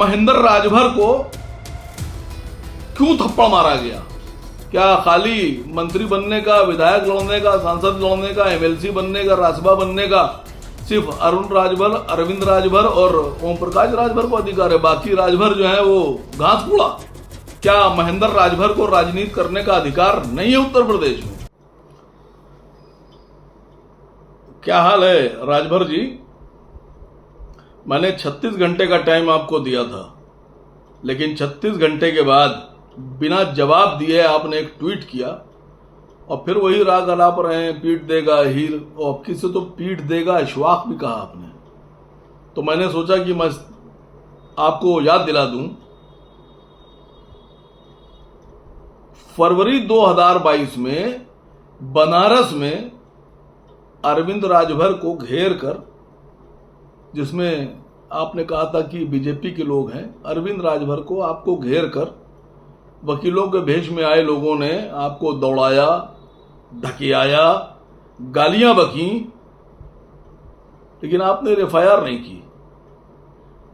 महेंद्र राजभर को क्यों थप्पड़ मारा गया? क्या खाली मंत्री बनने का, विधायक लड़ने का, सांसद लड़ने का, एमएलसी बनने का, राज्यसभा बनने का सिर्फ अरुण राजभर, अरविंद राजभर और ओम प्रकाश राजभर को अधिकार है? बाकी राजभर जो है वो घास कूड़ा? क्या महेंद्र राजभर को राजनीति करने का अधिकार नहीं है उत्तर प्रदेश में? क्या हाल है राजभर जी? मैंने 36 घंटे का टाइम आपको दिया था, लेकिन 36 घंटे के बाद बिना जवाब दिए आपने एक ट्वीट किया और फिर वही राग अलाप रहे हैं, पीट देगा हीर, और किसी तो पीट देगा अश्वाक भी कहा आपने। तो मैंने सोचा कि मैं आपको याद दिला दूं, फरवरी 2022 में बनारस में अरविंद राजभर को घेर कर, जिसमें आपने कहा था कि बीजेपी के लोग हैं, अरविंद राजभर को आपको घेर कर वकीलों के भेष में आए लोगों ने आपको दौड़ाया, धकियाया, गालियां बकीं, लेकिन आपने एफआईआर नहीं की।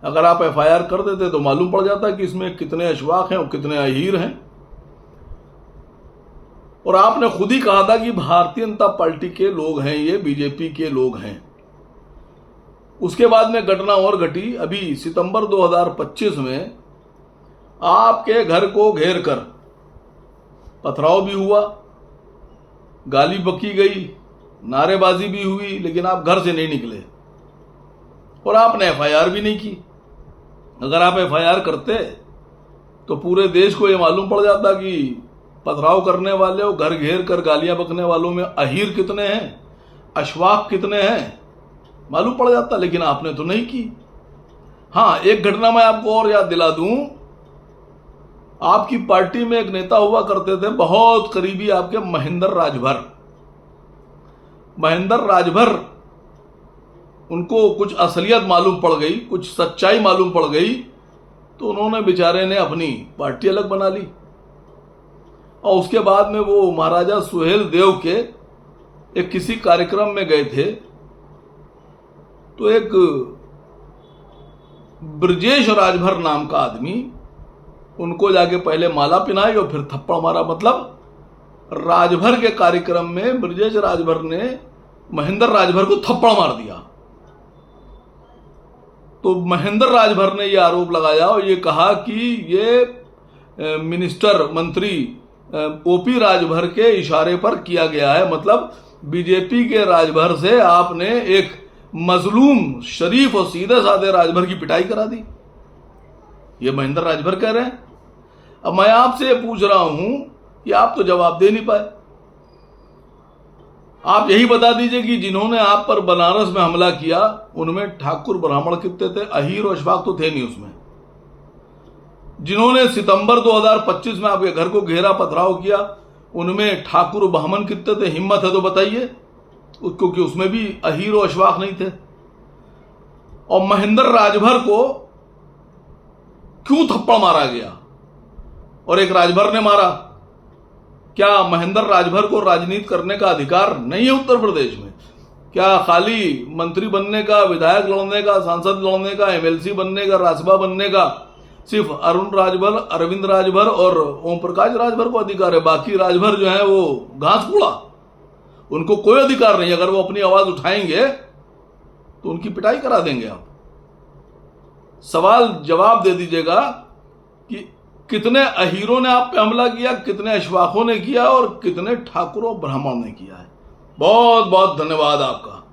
अगर आप एफआईआर कर देते तो मालूम पड़ जाता कि इसमें कितने अश्वाक हैं और कितने अहीर हैं। और आपने खुद ही कहा था कि भारतीय जनता पार्टी के लोग हैं, ये बीजेपी के लोग हैं। उसके बाद में घटना और घटी। अभी सितंबर 2025 में आपके घर को घेर कर पथराव भी हुआ, गाली बकी गई, नारेबाजी भी हुई, लेकिन आप घर से नहीं निकले और आपने एफआईआर भी नहीं की। अगर आप एफआईआर करते तो पूरे देश को यह मालूम पड़ जाता कि पथराव करने वाले और घर घेर कर गालियां बकने वालों में अहीर कितने हैं, अश्वाक कितने हैं, मालूम पड़ जाता, लेकिन आपने तो नहीं की। हाँ, एक घटना मैं आपको और याद दिला दूं। आपकी पार्टी में एक नेता हुआ करते थे, बहुत करीबी आपके, महेंद्र राजभर। महेंद्र राजभर, उनको कुछ असलियत मालूम पड़ गई, कुछ सच्चाई मालूम पड़ गई, तो उन्होंने बेचारे ने अपनी पार्टी अलग बना ली। और उसके बाद में वो महाराजा सुहेल देव के एक किसी कार्यक्रम में गए थे, तो एक ब्रजेश राजभर नाम का आदमी उनको जाके पहले माला पहनाई और फिर थप्पड़ मारा। मतलब राजभर के कार्यक्रम में ब्रजेश राजभर ने महेंद्र राजभर को थप्पड़ मार दिया। तो महेंद्र राजभर ने यह आरोप लगाया और ये कहा कि ये मिनिस्टर, मंत्री ओपी राजभर के इशारे पर किया गया है। मतलब बीजेपी के राजभर से आपने एक मजलूम, शरीफ और सीधे साधे राजभर की पिटाई करा दी। ये महेंद्र राजभर कह रहे हैं। अब मैं आपसे पूछ रहा हूं कि आप तो जवाब दे नहीं पाए। आप यही बता दीजिए कि जिन्होंने आप पर बनारस में हमला किया उनमें ठाकुर ब्राह्मण कितने थे? अहीर और अश्वाक तो थे नहीं उसमें। जिन्होंने सितंबर 2025 में आपके घर को घेरा, पथराव किया, उनमें ठाकुर ब्राह्मण कितने थे? हिम्मत है तो बताइए, क्योंकि उसमें भी अहीर और अश्वाक नहीं थे। और महेंद्र राजभर को क्यों थप्पड़ मारा गया और एक राजभर ने मारा? क्या महेंद्र राजभर को राजनीति करने का अधिकार नहीं है उत्तर प्रदेश में? क्या खाली मंत्री बनने का, विधायक लड़ने का, सांसद लड़ने का, एमएलसी बनने का, राज्यसभा बनने का सिर्फ अरुण राजभर, अरविंद राजभर और ओम प्रकाश राजभर को अधिकार है? बाकी राजभर जो है वो घास कूड़ा, उनको कोई अधिकार नहीं। अगर वो अपनी आवाज उठाएंगे तो उनकी पिटाई करा देंगे आप। सवाल जवाब दे दीजिएगा कि कितने अहीरों ने आप पे हमला किया, कितने अश्वाकों ने किया और कितने ठाकुरों ब्राह्मण ने किया है। बहुत बहुत धन्यवाद आपका।